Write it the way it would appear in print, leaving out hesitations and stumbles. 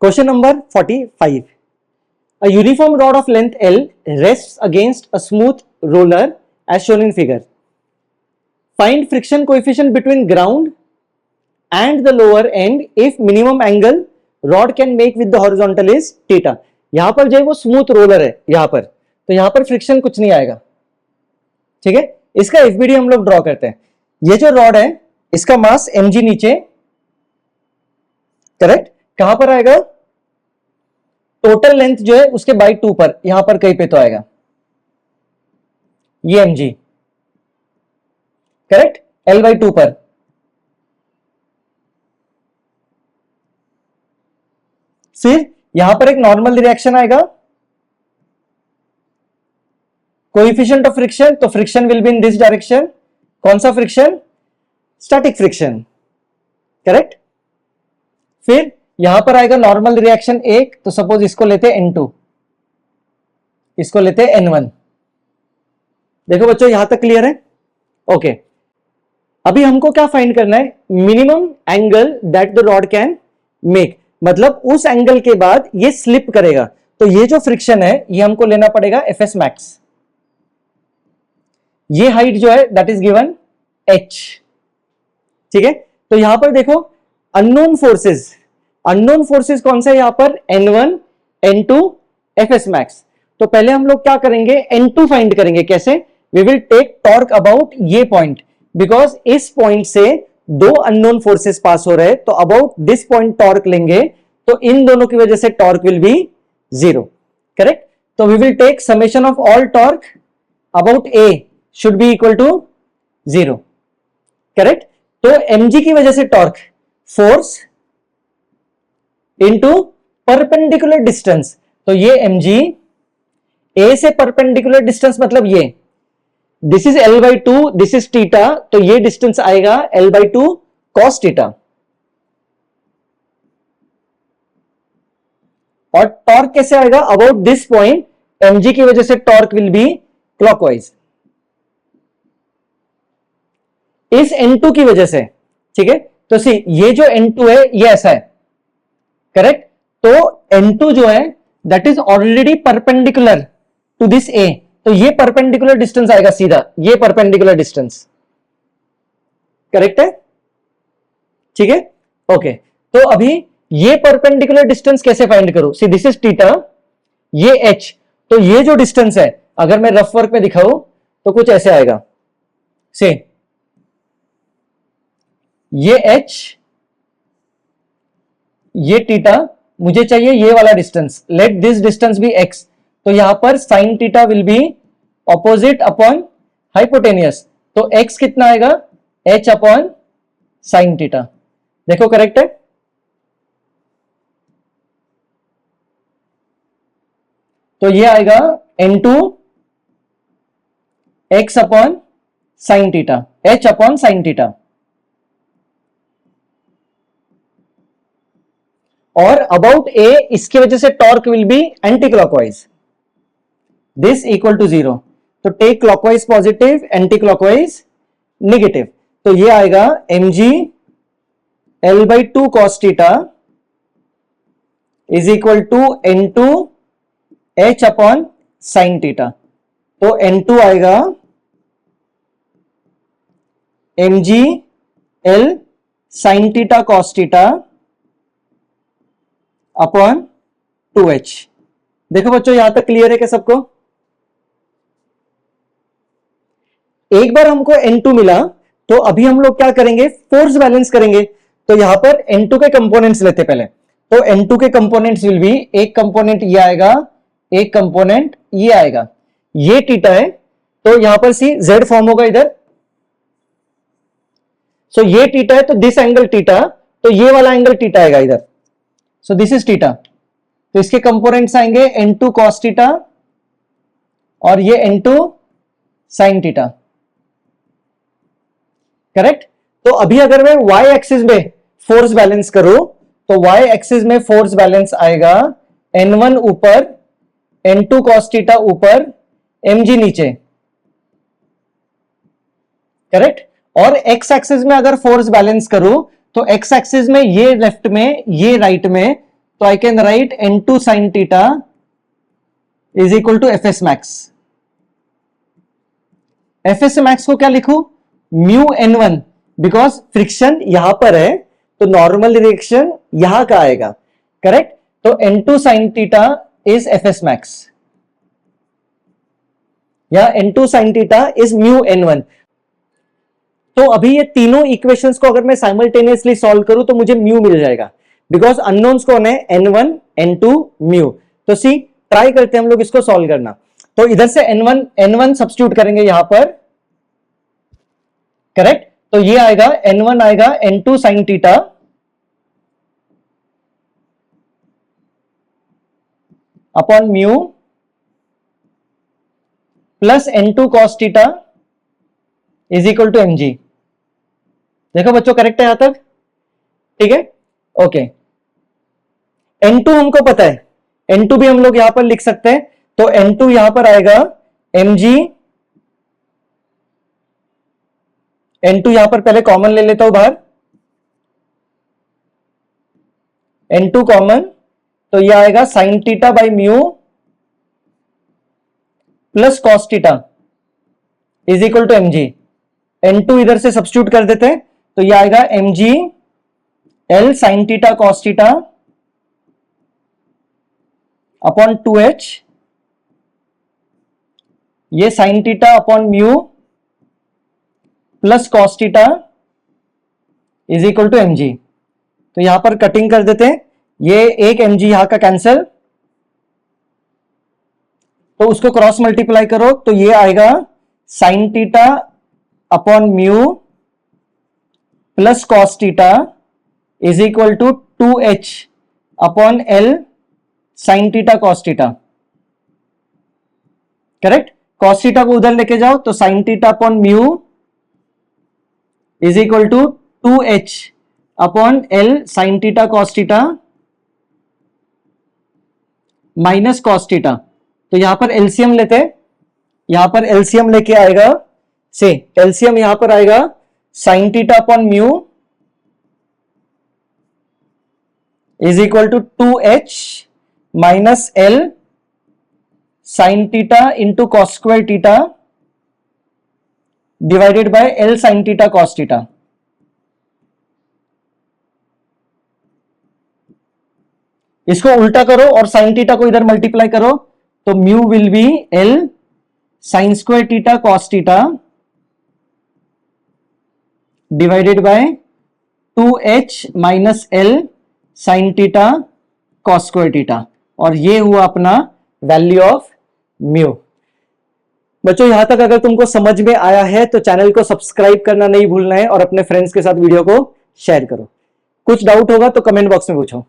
Question number 45. A uniform rod of length L rests against a smooth roller as shown in figure. Find friction coefficient between ground and the lower end if minimum angle rod can make with the horizontal is theta. यहां पर जो है वो smooth roller है यहां पर, तो यहां पर फ्रिक्शन कुछ नहीं आएगा, ठीक है। इसका एफबीडी हम लोग ड्रॉ करते हैं। ये जो रॉड है इसका मास mg नीचे, करेक्ट, कहां पर आएगा, टोटल लेंथ जो है उसके बाई 2 पर, यहां पर कहीं पे तो आएगा ये mg, करेक्ट, l बाई 2 पर। फिर यहां पर एक नॉर्मल रिएक्शन आएगा, कोएफिशिएंट ऑफ फ्रिक्शन, तो friction will be in this direction. कौन सा फ्रिक्शन, स्टैटिक फ्रिक्शन, करेक्ट। फिर यहां पर आएगा नॉर्मल रिएक्शन एक, तो सपोज इसको लेते हैं N2, इसको लेते हैं N1। देखो बच्चों यहां तक क्लियर है, ओके। अभी हमको क्या फाइंड करना है, minimum angle that the rod can make, मतलब उस एंगल के बाद ये स्लिप करेगा, तो ये जो फ्रिक्शन है ये हमको लेना पड़ेगा Fs मैक्स। ये हाइट जो है दैट इज गिवन h, ठीक है। तो यहां पर देखो अननोन फोर्सेस, अननोन फोर्सेस कौन सा है यहां पर, N1 N2 Fs मैक्स। तो पहले हम लोग क्या करेंगे, N2 फाइंड करेंगे। कैसे, we will take torque about ये पॉइंट, बिकॉज इस पॉइंट से दो अननोन फोर्सेस पास हो रहे हैं, तो अबाउट दिस पॉइंट टॉर्क लेंगे, तो इन दोनों की वजह से टॉर्क विल बी 0, करेक्ट। तो we will take summation of all torque about A should be equal to 0, correct. तो mg की वजह से torque, force into perpendicular distance, तो ये mg, A से परपेंडिकुलर डिस्टेंस मतलब ये, this is L by 2, this is theta, तो ये डिस्टेंस आएगा L बाई 2 कॉस थीटा। और टॉर्क कैसे आएगा, अबाउट दिस पॉइंट mg की वजह से टॉर्क विल बी क्लॉकवाइज, इस N2 की वजह से, ठीक है। तो सी ये जो N2 है ये ऐसा है, करेक्ट। तो N2 जो है that is already perpendicular to this A, तो ये परपेंडिकुलर डिस्टेंस आएगा सीधा, ये परपेंडिकुलर डिस्टेंस, करेक्ट है, ठीक है, ओके। तो अभी ये परपेंडिकुलर डिस्टेंस कैसे फाइंड करूं, सी दिस इज थीटा, ये h, तो ये जो डिस्टेंस है अगर मैं रफ वर्क में दिखाऊं तो कुछ ऐसे आएगा, से ये h, ये थीटा, मुझे चाहिए ये वाला distance, let this distance be x, तो यहां पर sine theta will be opposite upon hypotenuse, तो x कितना आएगा, h अपॉन साइन थीटा। देखो करेक्ट है, तो ये आएगा N2 x upon sine theta, h upon sine theta. और अबाउट A इसकी वजह से torque will be anti clockwise, this equal to 0, तो take clockwise positive, anti clockwise negative, तो ये आएगा mg L by 2 cos theta is equal to N2 h upon sine theta. तो N2 आएगा mg L sine theta cos theta upon 2h। देखो बच्चों यहां तक क्लियर है क्या सबको, एक बार हमको N2 मिला, तो अभी हम लोग क्या करेंगे, फोर्स बैलेंस करेंगे। तो यहां पर N2 के कंपोनेंट्स लेते पहले, तो N2 के कंपोनेंट्स विल बी, एक कंपोनेंट ये आएगा, एक कंपोनेंट ये आएगा, ये थीटा है, तो यहां पर सी z फॉर्म होगा इधर, सो ये थीटा है, तो दिस एंगल थीटा, तो ये वाला एंगल थीटा आएगा इधर, सो दिस इज थीटा, तो इसके कंपोनेंट्स आएंगे N2 cos थीटा और ये N2 sin थीटा, करेक्ट। तो अभी अगर मैं y एक्सिस में फोर्स बैलेंस करूं, तो y एक्सिस में फोर्स बैलेंस आएगा N1 ऊपर, N2 cos थीटा ऊपर, mg नीचे, करेक्ट। और x एक्सिस में अगर फोर्स बैलेंस करूं, तो x एक्सिस में ये लेफ्ट में, ये राइट में, तो I can write n2 sin theta is equal to F S max. F S max को क्या लिखूं? म्यू n1, बिकॉज फ्रिक्शन यहां पर है तो नॉर्मल रिएक्शन यहां का आएगा, करेक्ट। तो n2 sin theta is F S max या n2 sin theta is mu n1। तो अभी ये तीनों इक्वेशंस को अगर मैं साइमल्टेनियसली सॉल्व करूं तो मुझे म्यू मिल जाएगा, बिकॉज अननोन्स कौन है? n1 n2 mu. तो सी ट्राई करते हैं हम लोग इसको सॉल्व करना। तो इधर से n1 सब्स्टिट्यूट करेंगे यहां पर, करेक्ट। तो ये आएगा n1 आएगा n2 sin theta upon mu plus n2 cos theta is equal to mg। देखो बच्चों करेक्ट है यहां तक, ठीक है, ओके। n2 हमको पता है, n2 भी हम लोग यहां पर लिख सकते हैं। तो n2 यहां पर आएगा mg, n2 यहां पर पहले कॉमन ले लेता हूं बाहर, n2 कॉमन, तो यह आएगा sin theta by mu plus cos theta is equal to mg। n2 इधर से सब्स्टिट्यूट कर देते हैं तो यह आएगा mg l sin theta cos theta upon 2h, ये sin theta upon mu plus cos theta is equal to mg। तो यहां पर कटिंग कर देते हैं, ये एक mg यहां का कैंसिल, तो उसको क्रॉस मल्टीप्लाई करो तो ये आएगा sin theta upon mu plus cos theta is equal to 2h upon l sin theta cos theta, correct. cos theta को उधर लेके जाओ तो sin theta upon mu is equal to 2h upon l sin theta cos theta minus cos theta. तो यहां पर LCM लेते हैं, यहां पर एलसीएम लेके आएगा से एलसीएम यहां पर आएगा sin theta upon mu is equal to 2h minus l sin theta into cos square theta divided by l sin theta cos theta. इसको उल्टा करो और sin थीटा को इधर मल्टीप्लाई करो तो mu will be l sin square theta cos theta divided bye 2h minus l sin theta cos square theta, और ये हुआ अपना वैल्यू ऑफ म्यू। बच्चों यहां तक अगर तुमको समझ में आया है तो चैनल को सब्सक्राइब करना नहीं भूलना है और अपने फ्रेंड्स के साथ वीडियो को शेयर करो। कुछ डाउट होगा तो कमेंट बॉक्स में पूछो।